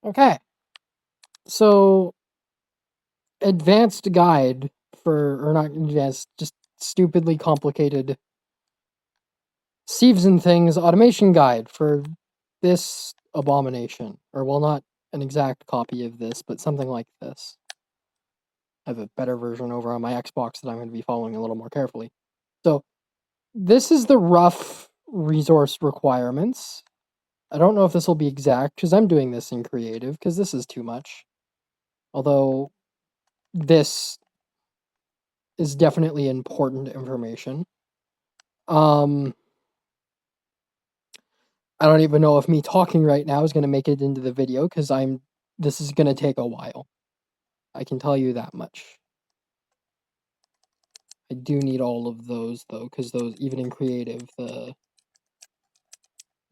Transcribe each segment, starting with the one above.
Okay. So, advanced guide or not advanced, just stupidly complicated sieves and things automation guide for this abomination. Or, well, not an exact copy of this, but something like this. I have a better version over on my Xbox that I'm going to be following a little more carefully. So, this is the rough resource requirements. I don't know if this will be exact, because I'm doing this in creative, because this is too much. Although, this is definitely important information. I don't even know if me talking right now is going to make it into the video, because this is going to take a while. I can tell you that much. I do need all of those, though, because those, even in creative, the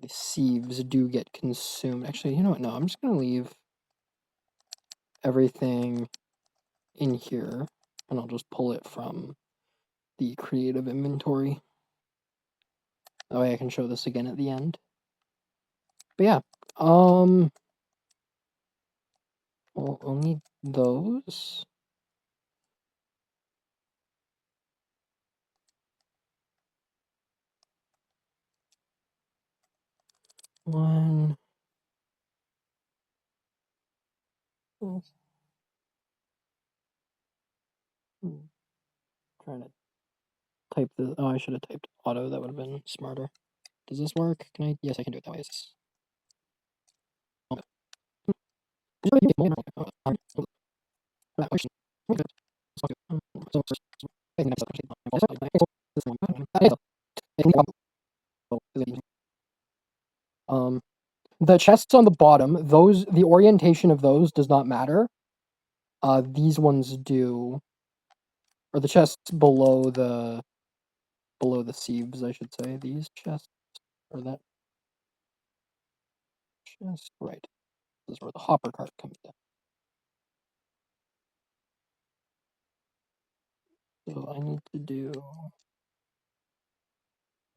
sieves do get consumed. Actually, you know what? No, I'm just going to leave everything in here, and I'll just pull it from the creative inventory. That way I can show this again at the end. But yeah, well, I'll need those. One. Trying to type this. Oh, I should have typed auto. That would have been smarter. Does this work? Can I? Yes, I can do it that way. The chests on the bottom, the orientation of those does not matter. These ones do, or the chests below the sieves, I should say. These chests, or that chest, right? This is where the hopper cart comes in. So I need to do.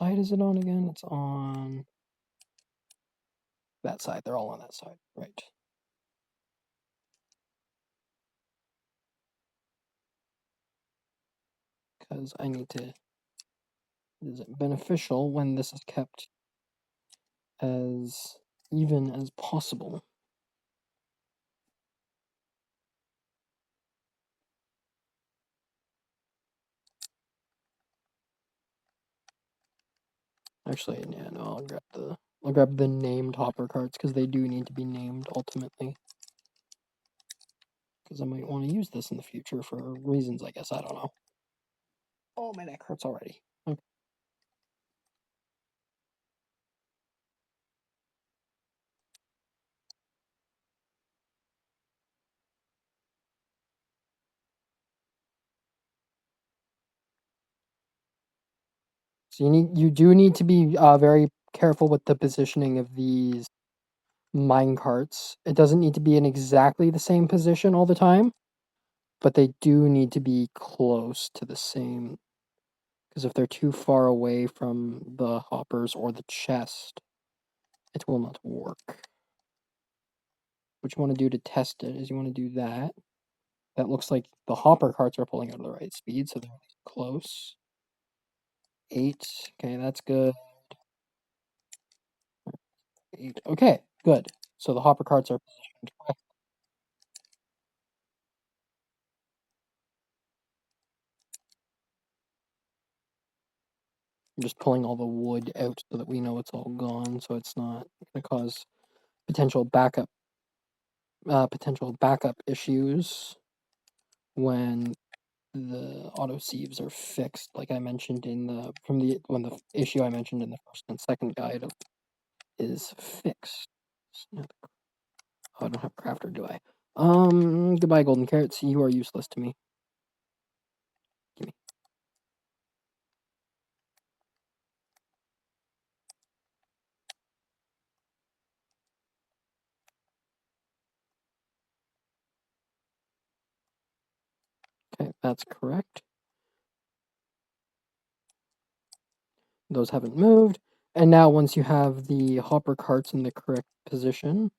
Side is it on again? It's on that side. They're all on that side, right? Because I need to. Is it beneficial when this is kept as even as possible? Actually, yeah, no, I'll grab the named hopper carts because they do need to be named ultimately. Because I might want to use this in the future for reasons, I guess. I don't know. Oh, my neck hurts already. Okay. So you do need to be very careful with the positioning of these mine carts. It doesn't need to be in exactly the same position all the time, but they do need to be close to the same. Because if they're too far away from the hoppers or the chest, it will not work. What you want to do to test it is you want to do that. That looks like the hopper carts are pulling out at the right speed, so they're close. 8. Okay, that's good. 8. Okay, good. So the hopper carts are positioned correctly. I'm just pulling all the wood out so that we know it's all gone, so it's not going to cause potential backup issues when the auto sieves are fixed, like I mentioned in when the issue I mentioned in the first and second guide is fixed. Oh, I don't have crafter, do I? Goodbye, golden carrots. You are useless to me. Gimme. Okay, that's correct. Those haven't moved. And now once you have the hopper carts in the correct position,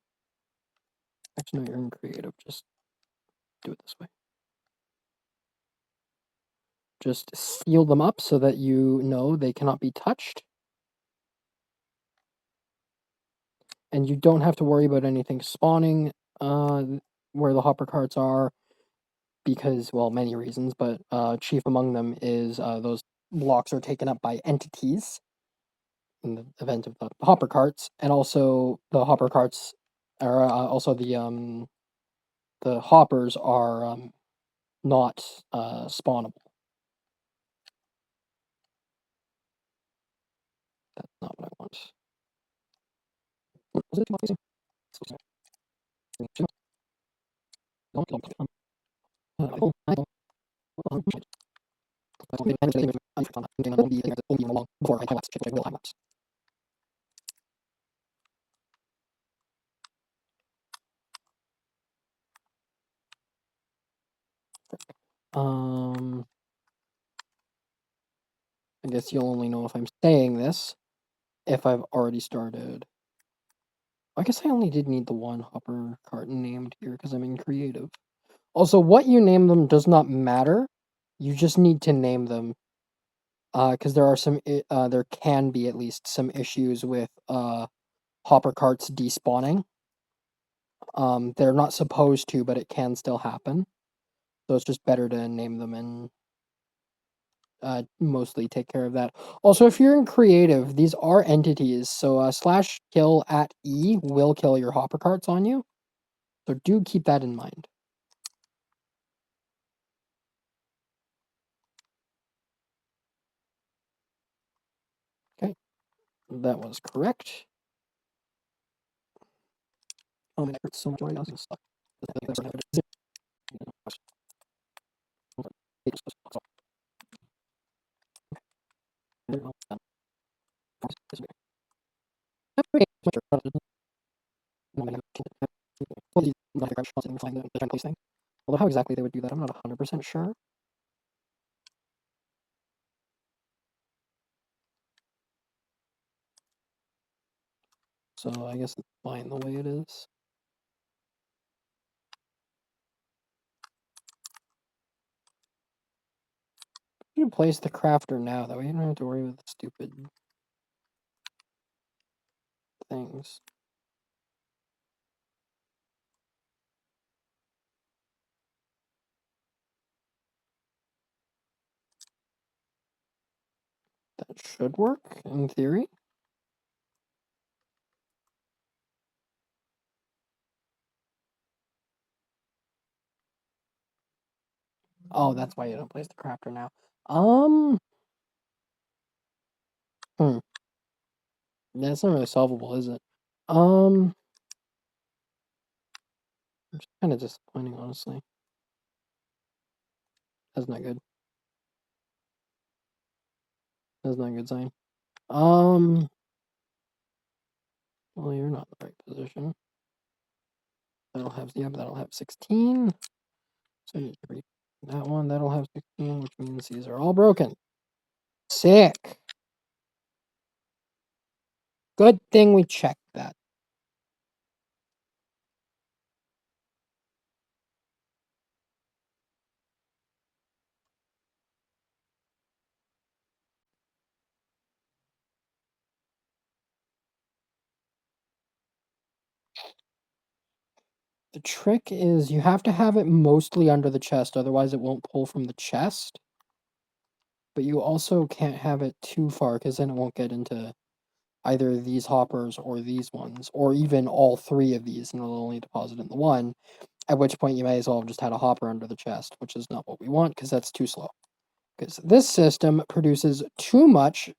actually no, you're in creative, just do it this way. Just seal them up so that you know they cannot be touched. And you don't have to worry about anything spawning where the hopper carts are because, well, many reasons, but chief among them is those blocks are taken up by entities in the event of the hopper carts, and also the hopper carts are also the hoppers are not spawnable. That's not what I want. I guess you'll only know if I'm saying this if I've already started. I guess I only did need the one hopper cart named here because I'm in creative. Also, what you name them does not matter. You just need to name them. Because there are there can be at least some issues with hopper carts despawning. They're not supposed to, but it can still happen. So it's just better to name them and mostly take care of that. Also, if you're in creative, these are entities. So /kill@E will kill your hopper carts on you. So do keep that in mind. Okay, that was correct. Oh, my neck hurts so much right now. This sucks. Although how exactly they would do that, I'm not 100% sure. So I guess it's fine the way it is. You can place the crafter now, that way you don't have to worry about the stupid things. That should work, in theory. Oh, that's why you don't place the crafter now. That's not really solvable, is it? It's kind of disappointing, honestly. That's not good. That's not a good sign. Well, you're not in the right position. That'll have 16. So you can read that one, that'll have 16, which means these are all broken. Sick. Good thing we checked that. The trick is you have to have it mostly under the chest, otherwise it won't pull from the chest. But you also can't have it too far, because then it won't get into either these hoppers or these ones, or even all three of these, and it'll only deposit in the one, at which point you may as well have just had a hopper under the chest, which is not what we want, because that's too slow. Because this system produces too much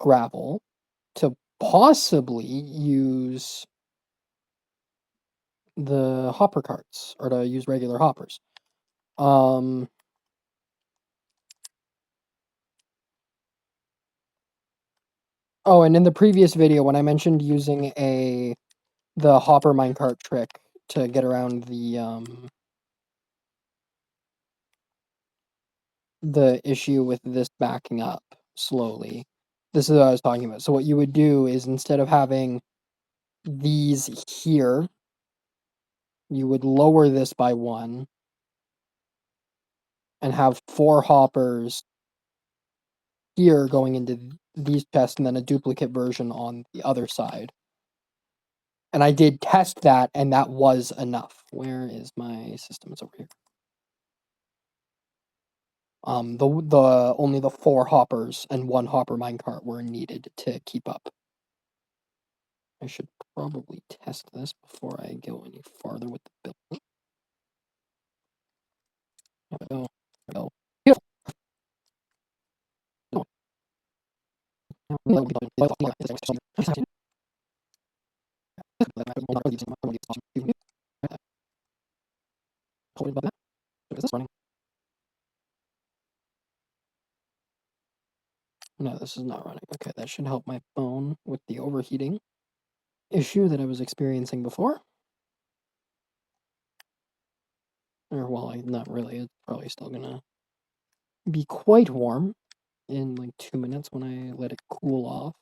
gravel to possibly use the hopper carts, or to use regular hoppers. Oh, and in the previous video, when I mentioned using the hopper minecart trick to get around the issue with this backing up slowly, this is what I was talking about. So what you would do is instead of having these here, you would lower this by 1 and have 4 hoppers here going into these chests and then a duplicate version on the other side. And I did test that, and that was enough. Where is my system? It's over here. The only the 4 hoppers and 1 hopper minecart were needed to keep up. I should probably test this before I go any farther with the build. There we go. There we go. Beautiful. Is this running? No, this is not running. Okay, that should help my phone with the overheating issue that I was experiencing before. Or, well, not really. It's probably still gonna be quite warm in like 2 minutes when I let it cool off.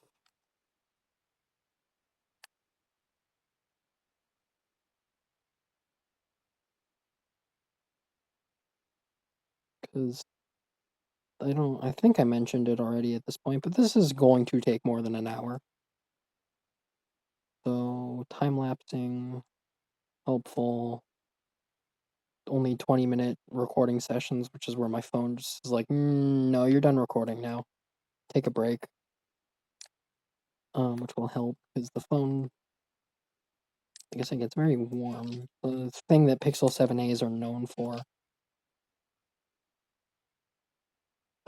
Because I think I mentioned it already at this point, but this is going to take more than an hour. So, time-lapsing, helpful, only 20-minute recording sessions, which is where my phone just is like, no, you're done recording now. Take a break. Which will help, because the phone, I guess it gets very warm. The thing that Pixel 7a's are known for.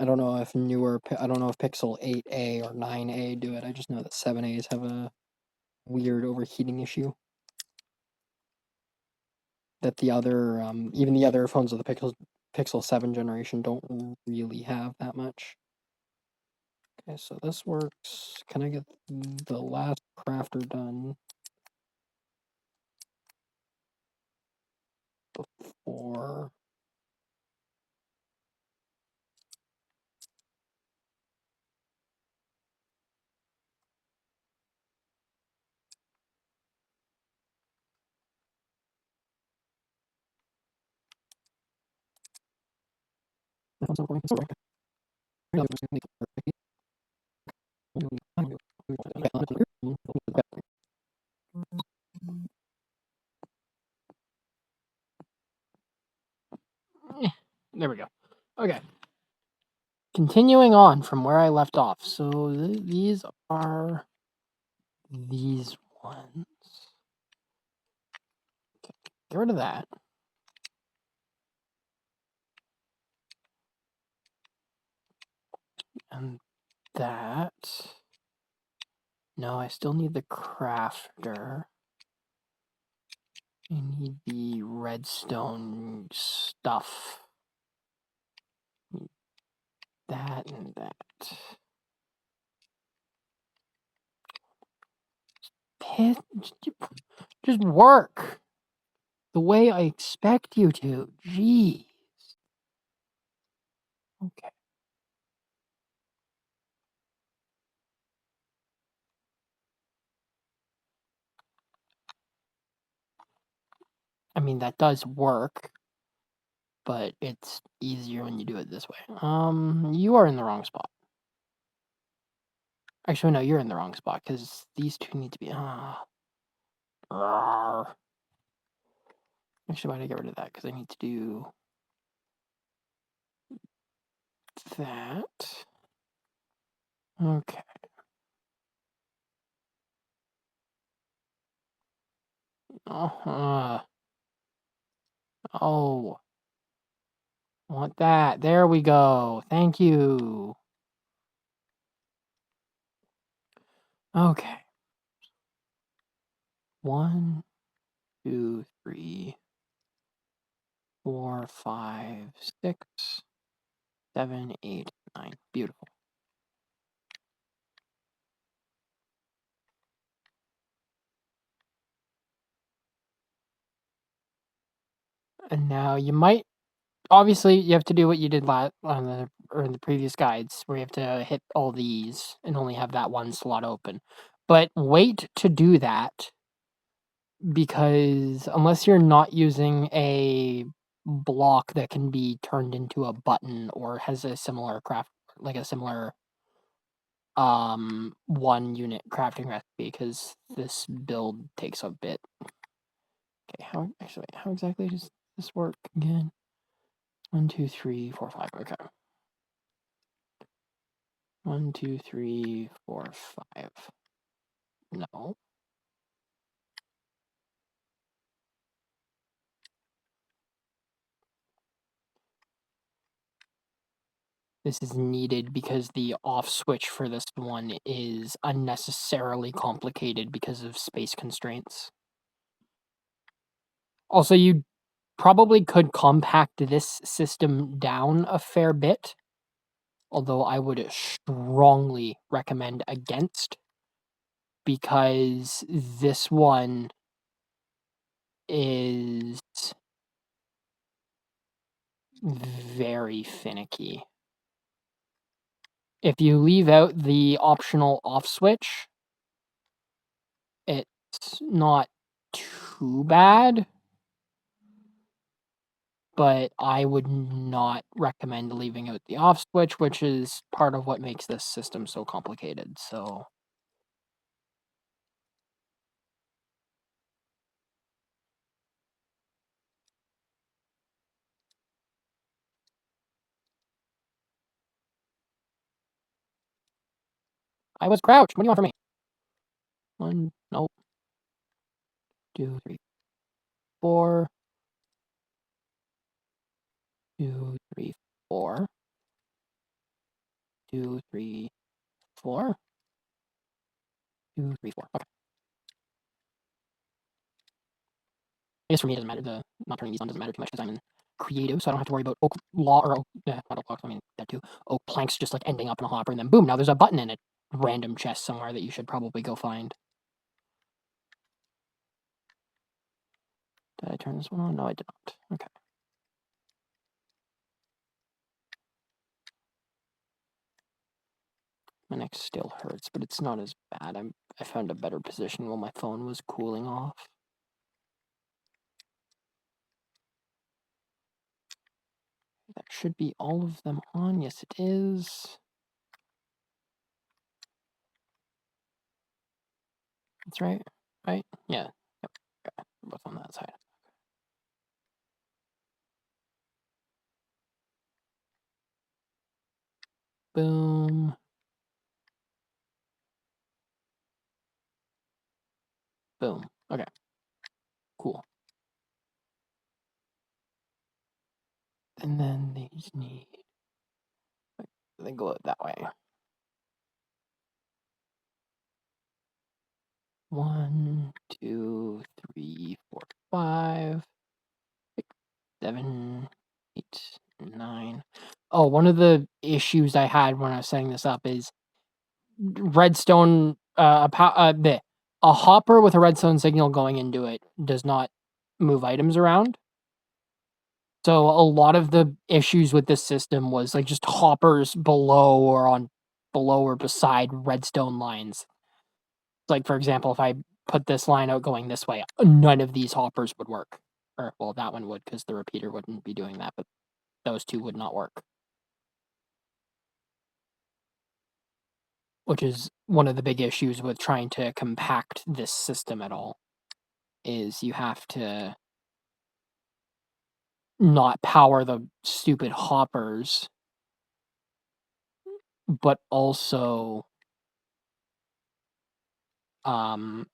I don't know if Pixel 8a or 9a do it. I just know that 7a's have a weird overheating issue that the other, even the other phones of the Pixel 7 generation don't really have that much. Okay, so this works. Can I get the last crafter done before? There we go. Okay. Continuing on from where I left off. So these are these ones. Okay, get rid of that. And that. No, I still need the crafter. I need the redstone stuff. That and that. Just work the way I expect you to. Jeez. Okay. I mean, that does work, but it's easier when you do it this way. You are in the wrong spot. Actually, no, you're in the wrong spot, because these two need to be... Actually, why did I get rid of that? Because I need to do that. Okay. Oh. Want that. There we go. Thank you. Okay. 1, 2, 3, 4, 5, 6, 7, 8, 9. Beautiful. And now you might... Obviously, you have to do what you did on the or in the previous guides where you have to hit all these and only have that one slot open. But wait to do that because unless you're not using a block that can be turned into a button or has a similar craft, like a similar 1 unit crafting recipe, because this build takes a bit. Okay, how exactly does this work again? 1, 2, 3, 4, 5. Okay. 1, 2, 3, 4, 5. No. This is needed because the off switch for this one is unnecessarily complicated because of space constraints. Also, you probably could compact this system down a fair bit, although I would strongly recommend against, because this one is very finicky. If you leave out the optional off switch, it's not too bad, but I would not recommend leaving out the off switch, which is part of what makes this system so complicated. So I was crouched. What do you want from me? 1, nope. 2, 3, 4. 2, 3, 4. 2, 3, 4. 2, 3, 4. Okay. I guess for me it doesn't matter. The not turning these on doesn't matter too much because I'm in creative, so I don't have to worry about oak law or oak, not oak blocks. I mean that too. Oak planks just like ending up in a hopper, and then boom, now there's a button in a random chest somewhere that you should probably go find. Did I turn this one on? No, I did not. Okay. My neck still hurts, but it's not as bad. I found a better position while my phone was cooling off. That should be all of them on. Yes, it is. That's right. Right? Yeah. Yep. Okay. We're both on that side. Boom. Boom. Okay. Cool. And then these need. They go out that way. 1, 2, 3, 4, 5, 6, 7, 8, 9. Oh, one of the issues I had when I was setting this up is redstone. A hopper with a redstone signal going into it does not move items around. So a lot of the issues with this system was like just hoppers below or beside redstone lines. Like for example, if I put this line out going this way, none of these hoppers would work. Or well, that one would because the repeater wouldn't be doing that, but those two would not work. Which is one of the big issues with trying to compact this system at all, is you have to not power the stupid hoppers, but also um,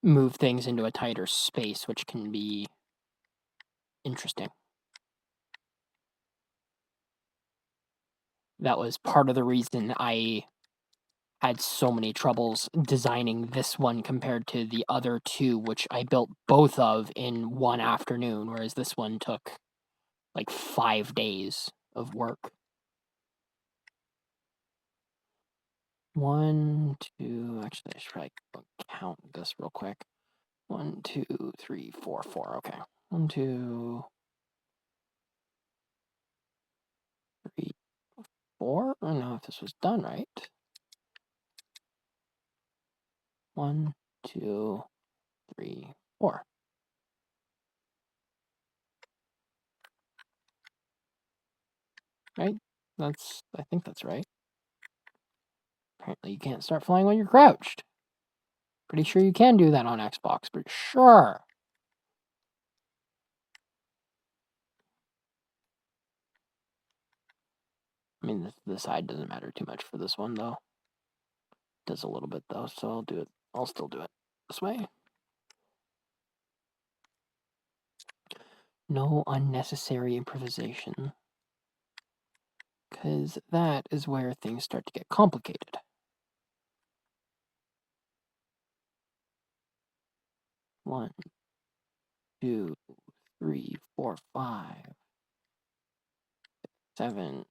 move things into a tighter space, which can be interesting. That was part of the reason I had so many troubles designing this one compared to the other two, which I built both of in one afternoon, whereas this one took like 5 days of work. 1, 2. Actually, I should probably count this real quick. 1, 2, 3, 4, 4. Okay. 1, 2, 3, 4. I don't know if this was done right. 1, 2, 3, 4. Right? I think that's right. Apparently you can't start flying when you're crouched. Pretty sure you can do that on Xbox, but sure. I mean, the side doesn't matter too much for this one, though. It does a little bit, though, so I'll do it. I'll still do it this way. No unnecessary improvisation. Because that is where things start to get complicated. 1, 2, 3, 4, 5, 7,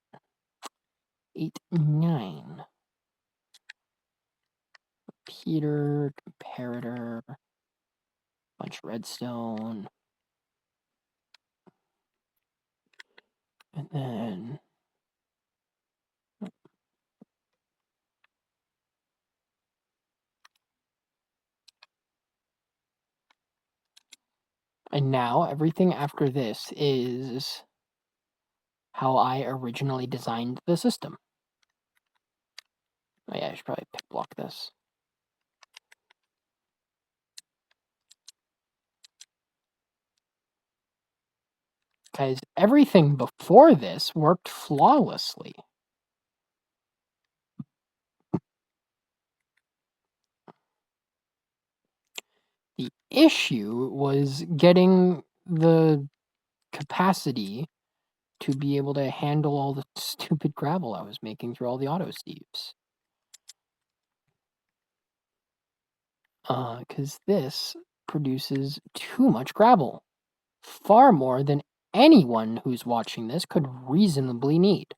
8, 9. Repeater, comparator, bunch of redstone. And then and now everything after this is how I originally designed the system. Oh yeah, I should probably pick block this. Because everything before this worked flawlessly. The issue was getting the capacity to be able to handle all the stupid gravel I was making through all the auto sieves. Because this produces too much gravel. Far more than anyone who's watching this could reasonably need.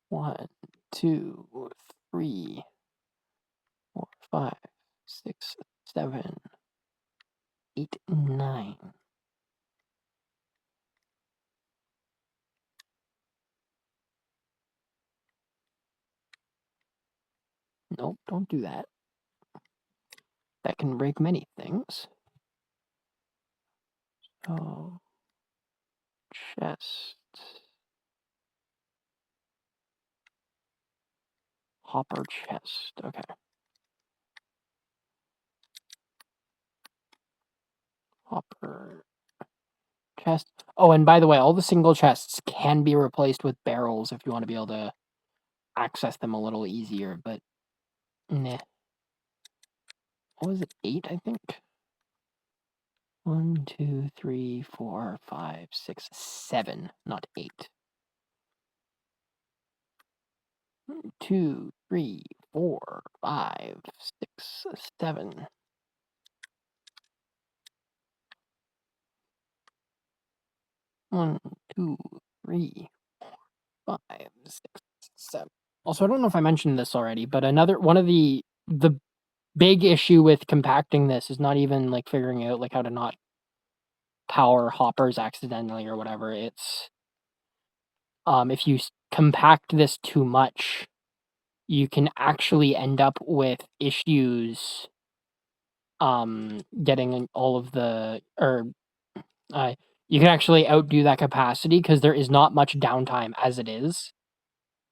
1, 2, 3, 4, 5, 6, 7, 8, 9. Nope, don't do that. That can break many things. Oh, chest. Hopper chest. Okay. Hopper chest. Oh, and by the way, all the single chests can be replaced with barrels if you want to be able to access them a little easier, but nah. What was it? 8, I think? 1, 2, 3, 4, 5, 6, 7, not 8. 2, 3, 4, 5, 6, 7. One, 2, 3, 5, 6, 7. Also, I don't know if I mentioned this already, but one of the big issue with compacting this is not even like figuring out like how to not power hoppers accidentally or whatever. It's if you compact this too much, you can actually end up with issues getting all of the you can actually outdo that capacity because there is not much downtime as it is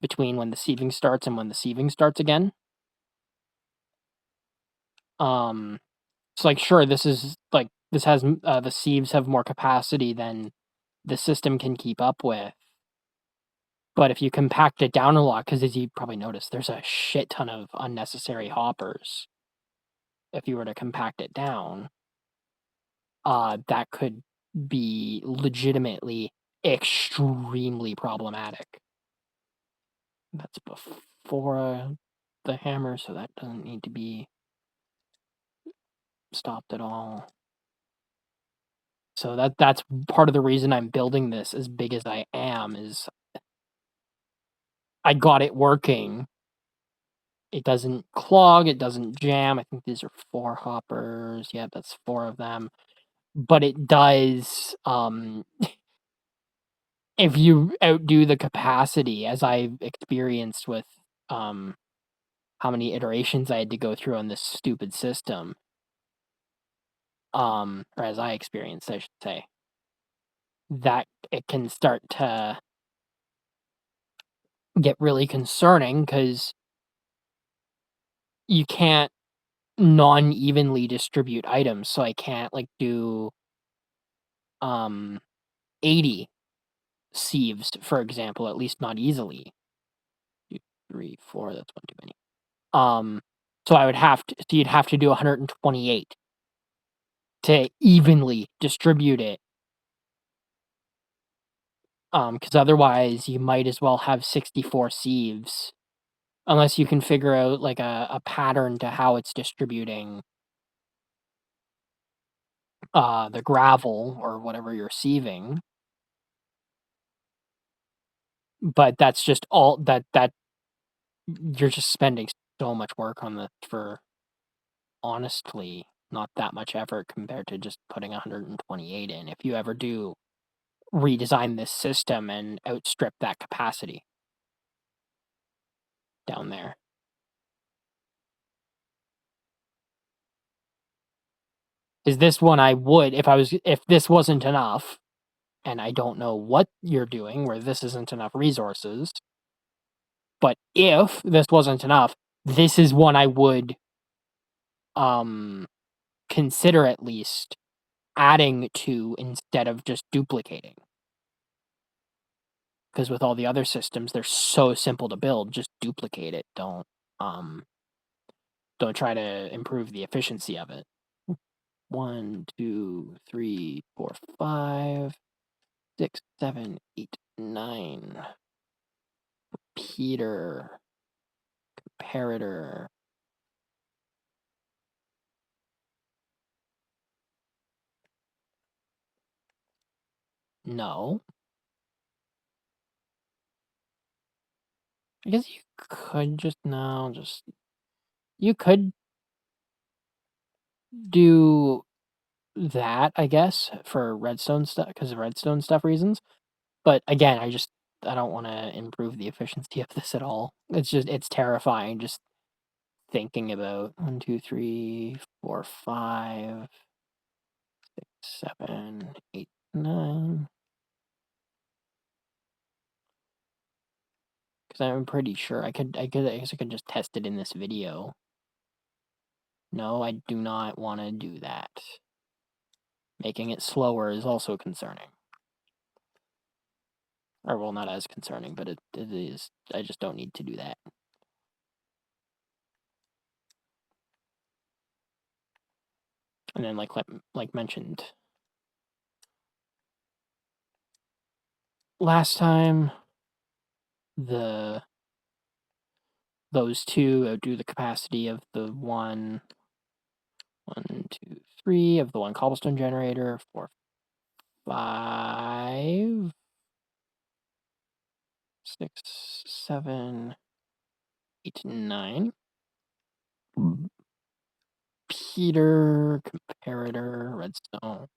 between when the sieving starts and when the sieving starts again. It's like sure this has the sieves have more capacity than the system can keep up with. But if you compact it down a lot, because as you probably noticed, there's a shit ton of unnecessary hoppers. If you were to compact it down, that could be legitimately extremely problematic. That's before the hammer, so that doesn't need to be stopped at all. So that's part of the reason I'm building this as big as I am is I got it working. It doesn't clog, it doesn't jam. I think these are 4 hoppers. Yeah, that's 4 of them. But it does if you outdo the capacity, as I've experienced with, how many iterations I had to go through on this stupid system, or as I experienced, I should say, that it can start to get really concerning because you can't non-evenly distribute items, so I can't, like, do, 80 sieves, for example, at least not easily. 2, 3, 4, that's one too many. So I would have to so you'd have to do 128 to evenly distribute it, because otherwise you might as well have 64 sieves, unless you can figure out, like, a pattern to how it's distributing, the gravel or whatever you're sieving. But that's just all that you're just spending so much work on the for honestly not that much effort compared to just putting 128 in. If you ever do redesign this system and outstrip that capacity down there. Is this one I would if this wasn't enough, and I don't know what you're doing where this isn't enough resources, but if this wasn't enough, this is one I would um consider at least adding to instead of just duplicating. Because with all the other systems, they're so simple to build, just duplicate it. Don't try to improve the efficiency of it. 1, 2, 3, 4, 5, 6, 7, 8, 9. Peter. Comparator. No. I guess you could you could do that, I guess, for redstone stuff, because of redstone stuff reasons. But again, I don't wanna improve the efficiency of this at all. It's terrifying just thinking about 1, 2, 3, 4, 5, 6, 7, 8, 9. Because I'm pretty sure I guess I could just test it in this video. No, I do not wanna do that. Making it slower is also concerning. Or, well, not as concerning, but it is. I just don't need to do that. And then, like mentioned last time, those two outdo the capacity of the one, 2, 3 of the one cobblestone generator, 4, 5, 6, 7, 8, 9. Peter, comparator, redstone.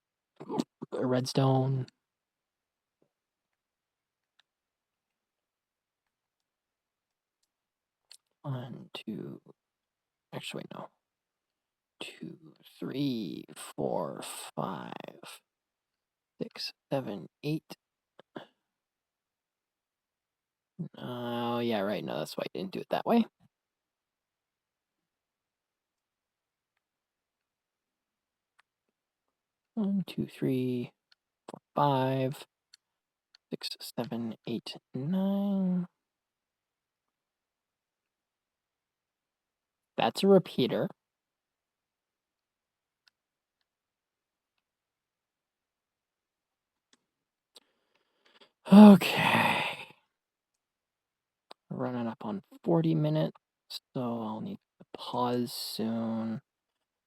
1, 2. Actually, wait, no. 2, 3, 4, 5, 6, 7, 8. Oh, yeah, right. No, that's why I didn't do it that way. 1, 2, 3, 4, 5, 6, 7, 8, 9. That's a repeater. Okay. Running up on 40 minutes, so I'll need to pause soon.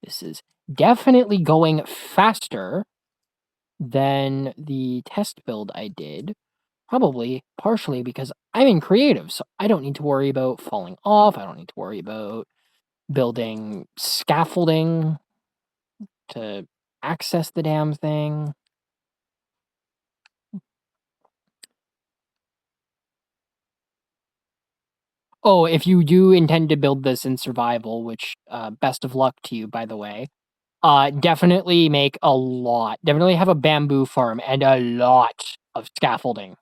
This is definitely going faster than the test build I did. Probably partially because I'm in creative, so I don't need to worry about falling off. I don't need to worry about building scaffolding to access the damn thing. Oh, if you do intend to build this in survival, which best of luck to you, by the way. Definitely make a lot. Definitely have a bamboo farm and a lot of scaffolding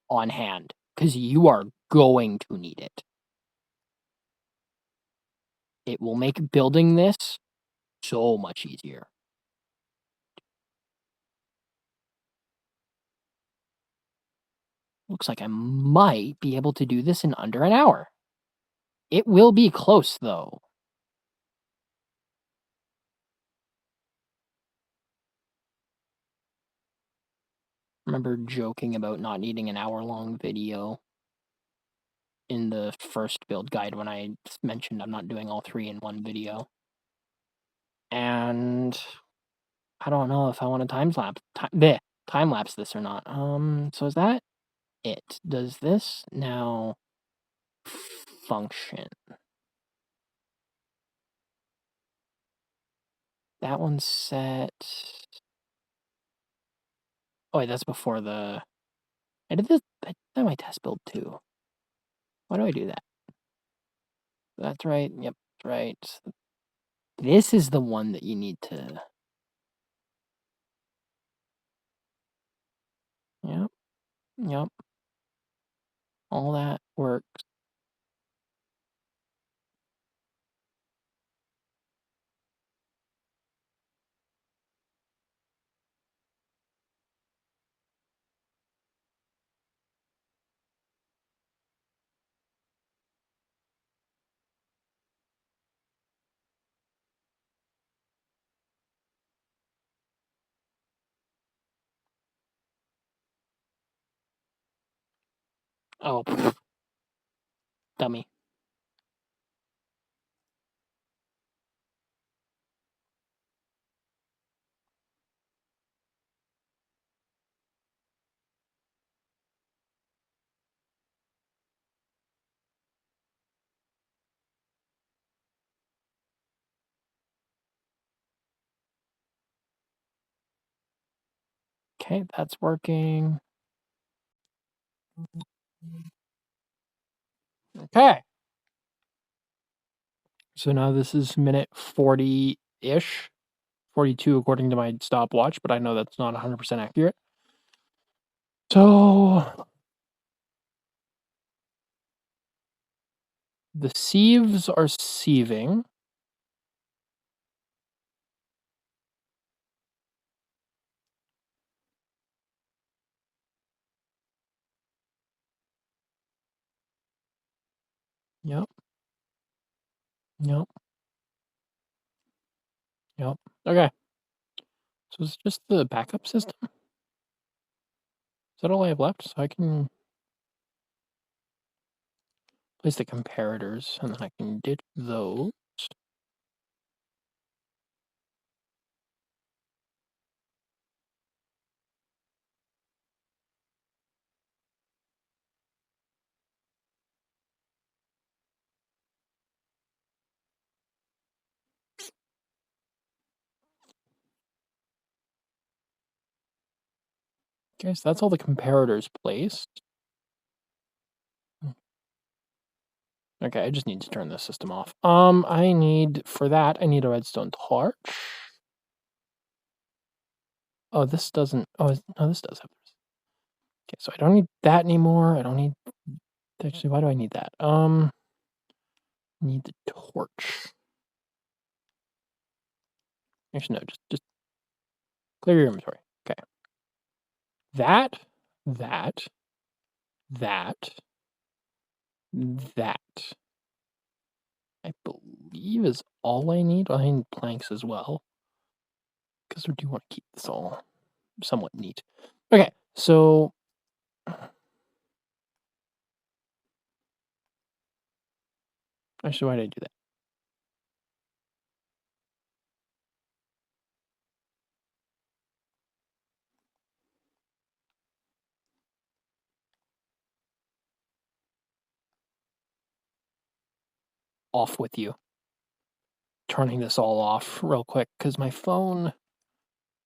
on hand, because you are going to need it. It will make building this so much easier. Looks like I might be able to do this in under an hour. It will be close, though. Remember joking about not needing an hour-long video in the first build guide when I mentioned I'm not doing all 3 in one video. And I don't know if I want to time lapse this or not. So is that it? Does this now function? That one's set. Oh wait, that's before the. I did this. I did my test build too. Why do I do that? That's right. Yep, that's right. This is the one that you need to. Yep, yep. All that works. Oh, dummy. Okay, that's working. Okay. So now this is minute 40-ish. 42 according to my stopwatch, but I know that's not 100% accurate. So the sieves are sieving. Yep. Yep. Yep. Okay. So it's just the backup system. Is that all I have left? So I can place the comparators and then I can ditch those. Okay, so that's all the comparators placed. Okay, I just need to turn the system off. I need, for that, I need a redstone torch. Oh, this doesn't, no, this does have this. Okay, so I don't need that anymore. I don't need, actually, why do I need that? Need the torch. Actually, no, just clear your inventory. Okay. That, that, that, that. I believe is all I need. I need planks as well, because we do want to keep this all somewhat neat. Okay, so actually, why did I do that? Off with you. Turning this all off real quick because my phone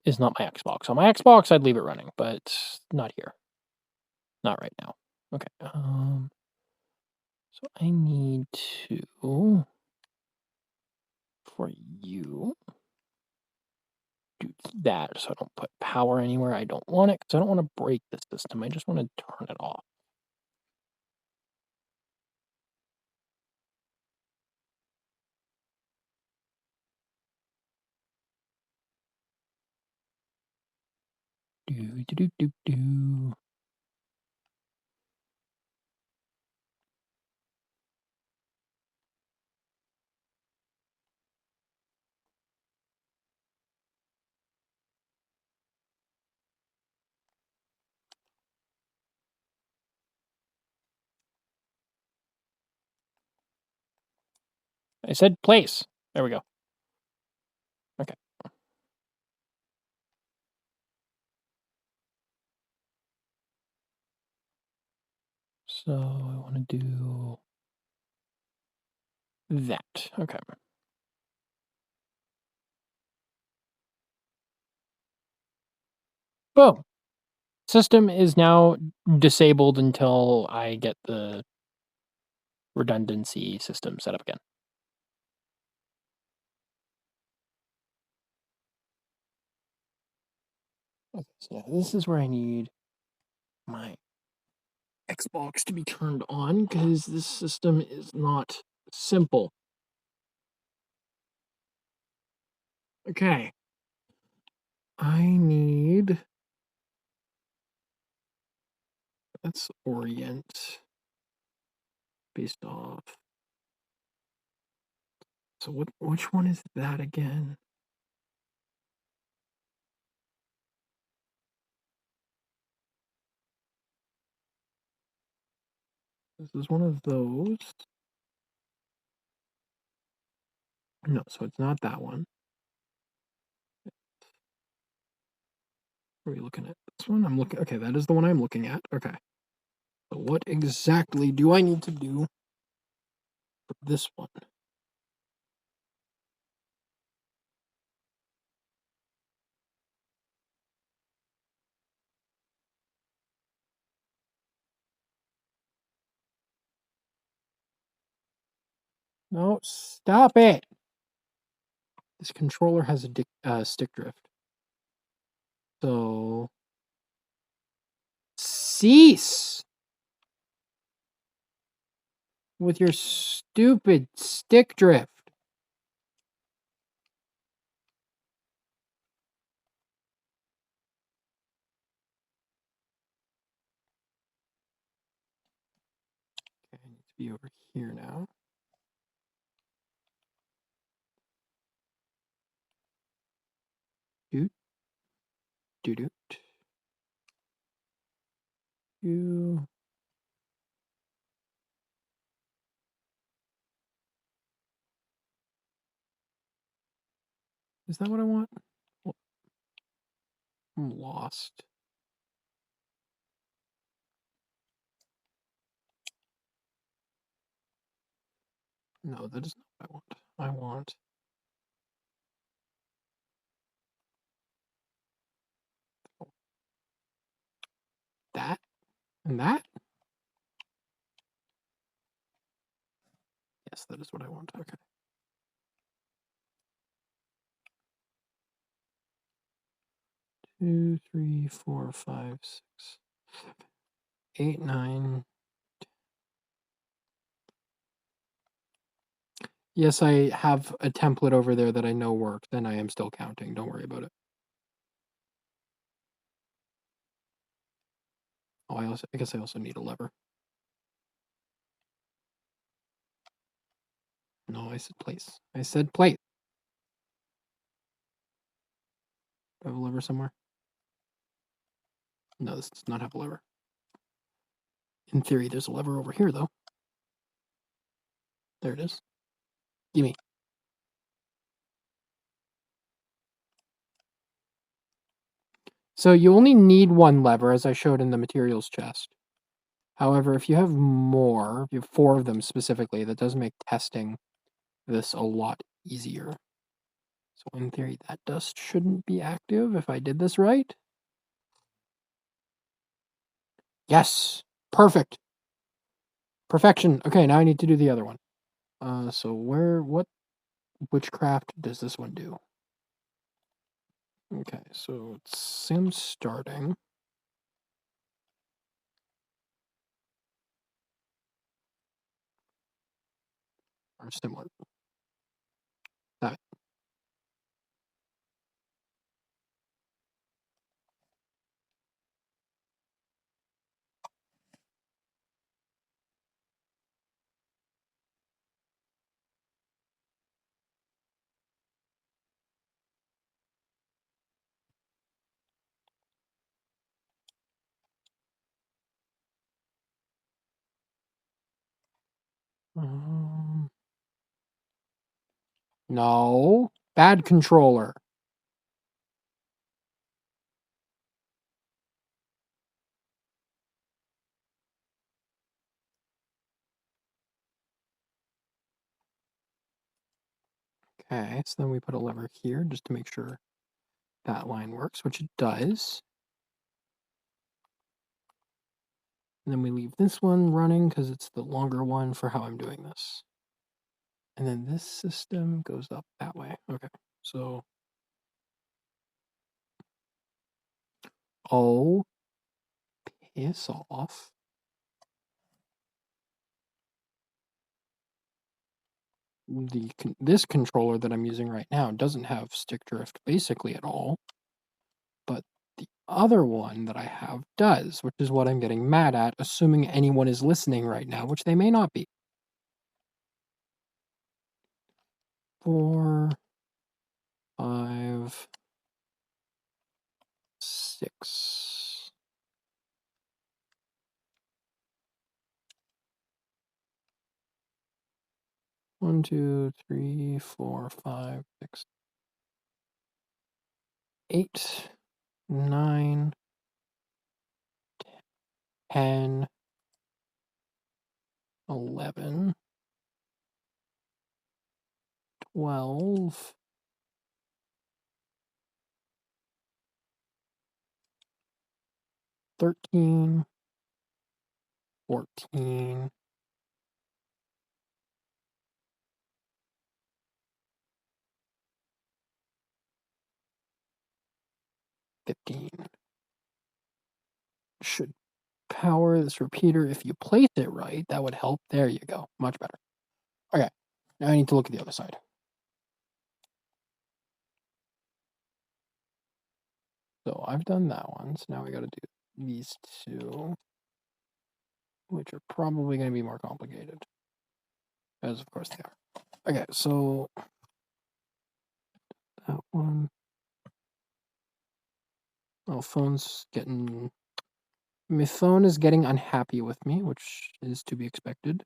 is not my Xbox. On my Xbox, I'd leave it running, but not here. Not right now. Okay. So I need to, for you, do that so I don't put power anywhere I don't want it, because I don't want to break the system. I just want to turn it off. Do, do, do, do, do. I said place. There we go. Okay. So I want to do that. Okay. Boom. System is now disabled until I get the redundancy system set up again. Okay, so yeah, this is where I need my Xbox to be turned on because this system is not simple. Okay. I need. Let's orient based off. So which one is that again? This is one of those. No, so it's not that one. Are we looking at this one? I'm looking. Okay, that is the one I'm looking at. Okay. So what exactly do I need to do for this one? No, stop it. This controller has a stick drift. So cease with your stupid stick drift. Okay, I need to be over here now. Doot, doot, doot. You. Is that what I want? Well, I'm lost. No, that is not what I want. I want that and that. Yes, that is what I want. Okay. 2, 3, 4, 5, 6, 7, 8, 9. Yes, I have a template over there that I know works, and I am still counting. Don't worry about it. Oh, I guess I also need a lever. No, I said place. I said plate. Do I have a lever somewhere? No, this does not have a lever. In theory, there's a lever over here, though. There it is. Gimme. So you only need one lever, as I showed in the materials chest. However, if you have more, if you have 4 of them specifically, that does make testing this a lot easier. So in theory, that dust shouldn't be active if I did this right. Yes, perfect. Perfection. Okay, now I need to do the other one. So what witchcraft does this one do? Okay, so it's Sim starting. Or similar. That. No. Bad controller. Okay, so then we put a lever here just to make sure that line works, which it does. And then we leave this one running because it's the longer one for how I'm doing this. And then this system goes up that way. Okay, so. Oh, piss off. This controller that I'm using right now doesn't have stick drift basically at all, but the other one that I have does, which is what I'm getting mad at, assuming anyone is listening right now, which they may not be. 4, 5, 6. One, 2, 3, 4, 5, 6, 8, 9, 10, 11, 12, 13, 14, 15. Should power this repeater. If you place it right, that would help. There you go. Much better. Okay. Now I need to look at the other side. So I've done that one. So now we got to do these two, which are probably going to be more complicated. As of course they are. Okay, so that one. Oh, phone's getting. My phone is getting unhappy with me, which is to be expected.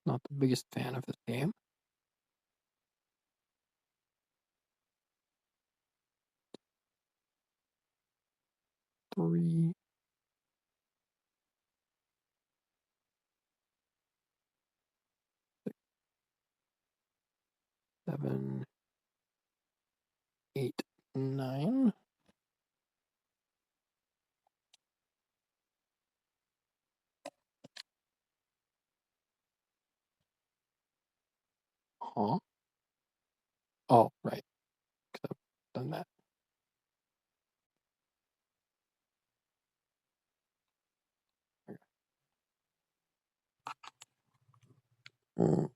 Not the biggest fan of this game. 3. 7, 8, 9. Huh? Oh, right. Because I've done that. Mm.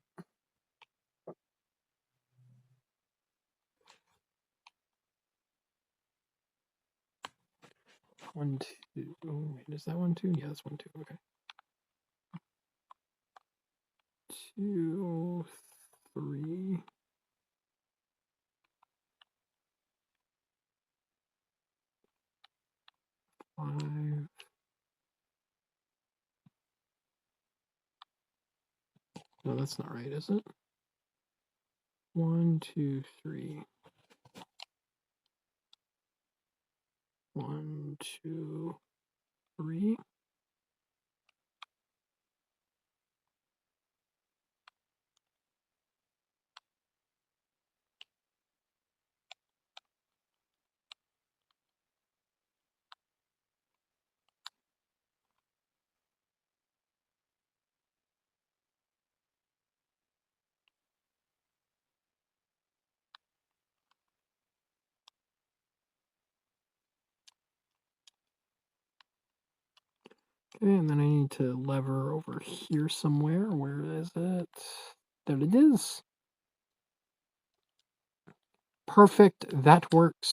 1, 2. Oh, wait, is that 1, 2? Yeah, that's 1, 2. Okay. 2, 3. 5. No, that's not right, is it? 1, 2, 3. 1, 2, 3. Okay, and then I need to lever over here somewhere. Where is it? There it is. Perfect. That works.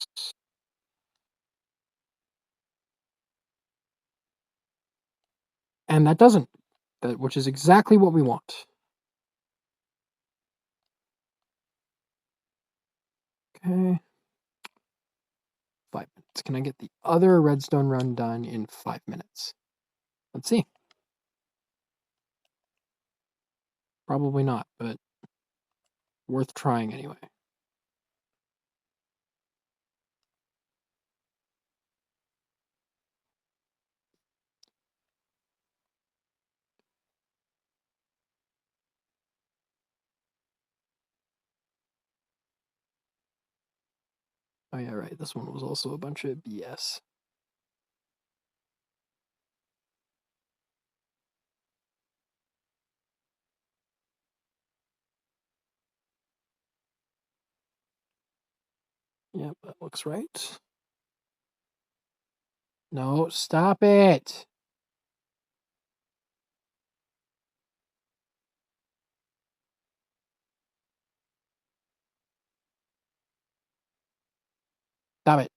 And that doesn't, which is exactly what we want. Okay. 5 minutes. Can I get the other redstone run done in 5 minutes? Let's see. Probably not, but worth trying anyway. Oh yeah, right. This one was also a bunch of BS. Yep, that looks right. No, stop it. Stop it.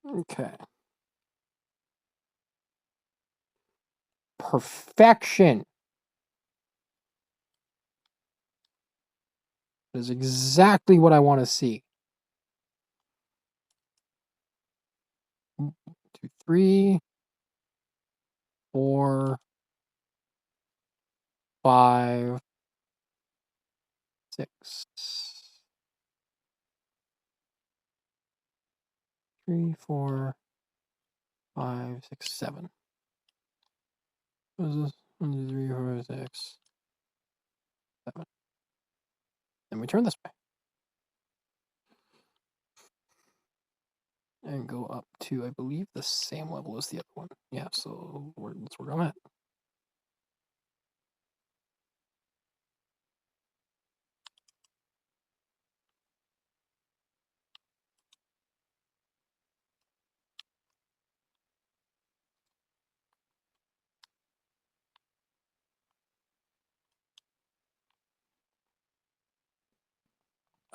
Okay. Perfection. That is exactly what I want to see. 1, 2, 3, 4, 5, 6. 3, 4, 5, 6, 7. What is this? 1, 2, 3, 4, 6, 7. Then we turn this way. And go up to, I believe, the same level as the other one. Yeah, so let's work on that.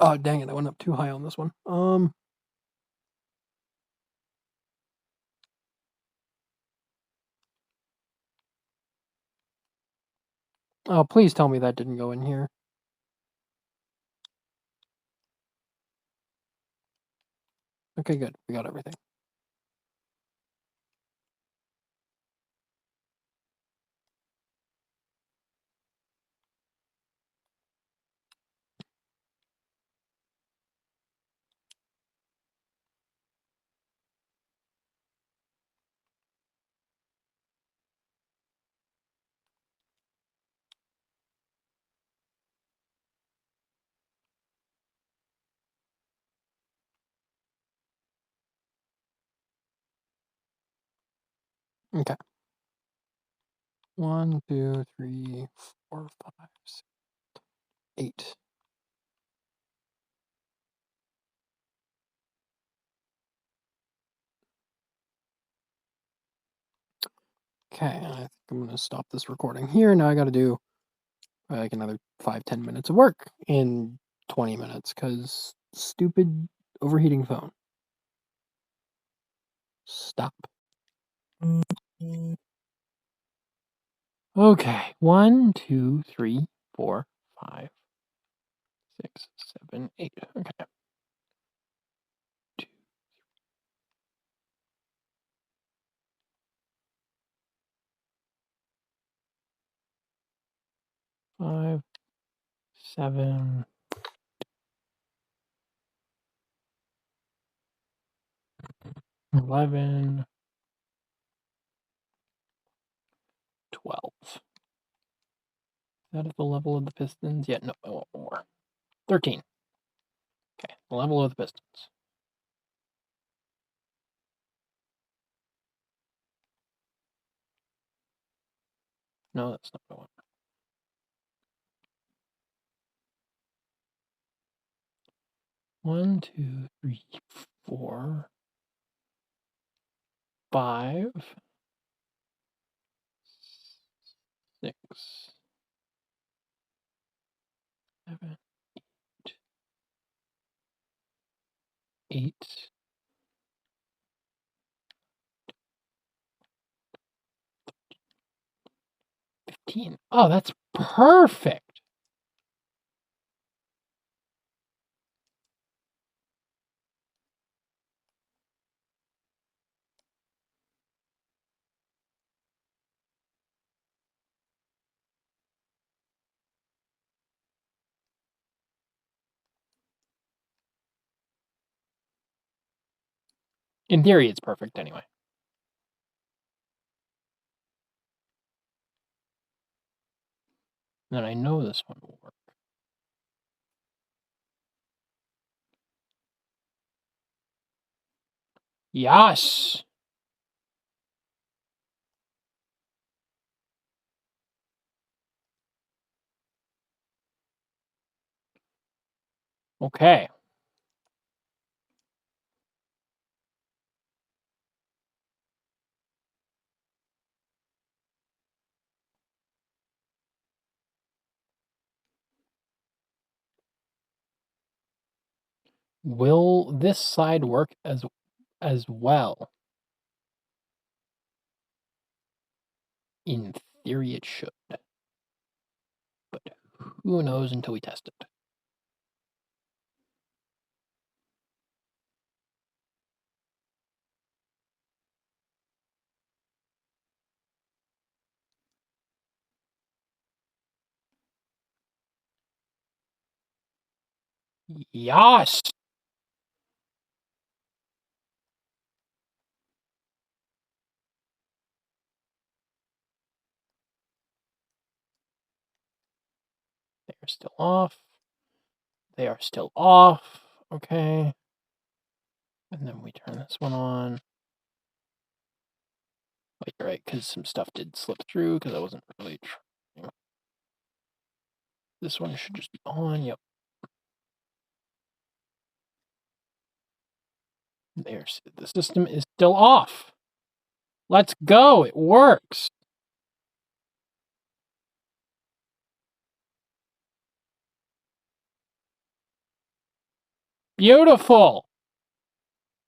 Oh, dang it, I went up too high on this one. Oh, please tell me that didn't go in here. Okay, good. We got everything. Okay. 1, 2, 3, 4, 5, 6, 8. Okay, I think I'm gonna stop this recording here. Now I gotta do like another 5-10 minutes of work in 20 minutes because stupid overheating phone. Stop. Okay. 1, 2, 3, 4, 5, 6, 7, 8. Okay. 2, 5, 7, 11, 12. that at the level of the pistons? Yeah, no, I want more. 13. Okay, the level of the pistons. No, that's not what I want. 1, 2, 3, 4, 5, 6, 7, 8, 15. Oh, that's perfect. In theory, it's perfect anyway. And I know this one will work. Yes! Okay. Will this side work as well? In theory, it should. But who knows until we test it. Yes! They are still off. They are still off. Okay. And then we turn this one on. Like, right, because some stuff did slip through because I wasn't really trying. This one should just be on. Yep. There's the system is still off. Let's go. It works. Beautiful.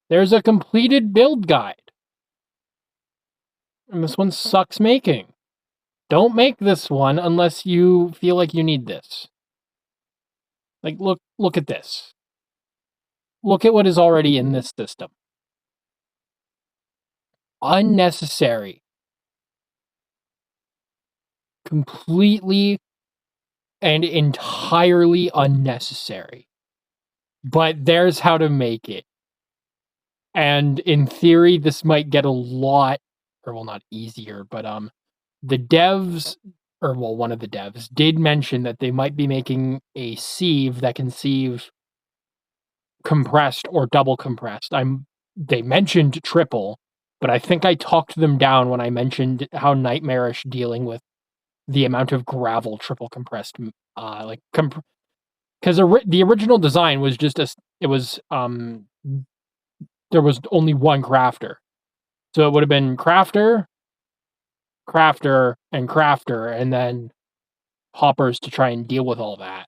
There's a completed build guide. And this one sucks making. Don't make this one unless you feel like you need this. Like, look at this. Look at what is already in this system. Unnecessary. Completely and entirely unnecessary. But there's how to make it. And in theory, this might get a lot, or well, not easier, but the devs, or well, one of the devs did mention that they might be making a sieve that can sieve compressed or double compressed. They mentioned triple, but I think I talked them down when I mentioned how nightmarish dealing with the amount of gravel triple compressed because the original design was just there was only one crafter. So it would have been crafter, and crafter, and then hoppers to try and deal with all that.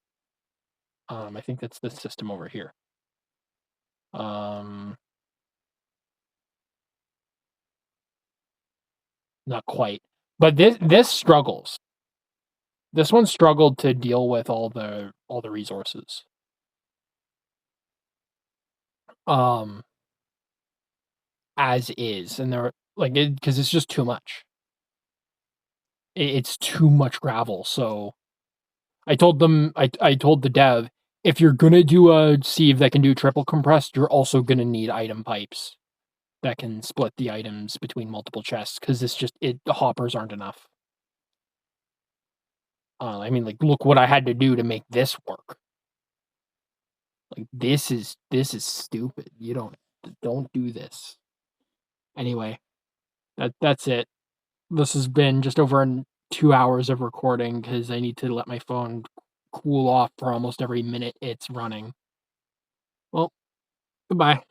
I think that's the system over here. Not quite. But this struggles. This one struggled to deal with all the resources. As is, and they're like it because it's just too much. It's too much gravel. So I told them, I told the dev, if you're gonna do a sieve that can do triple compressed, you're also gonna need item pipes that can split the items between multiple chests because the hoppers aren't enough. I mean, like, look what I had to do to make this work. Like, this is stupid. You don't do this. Anyway, that's it. This has been just over 2 hours of recording because I need to let my phone cool off for almost every minute it's running. Well, goodbye.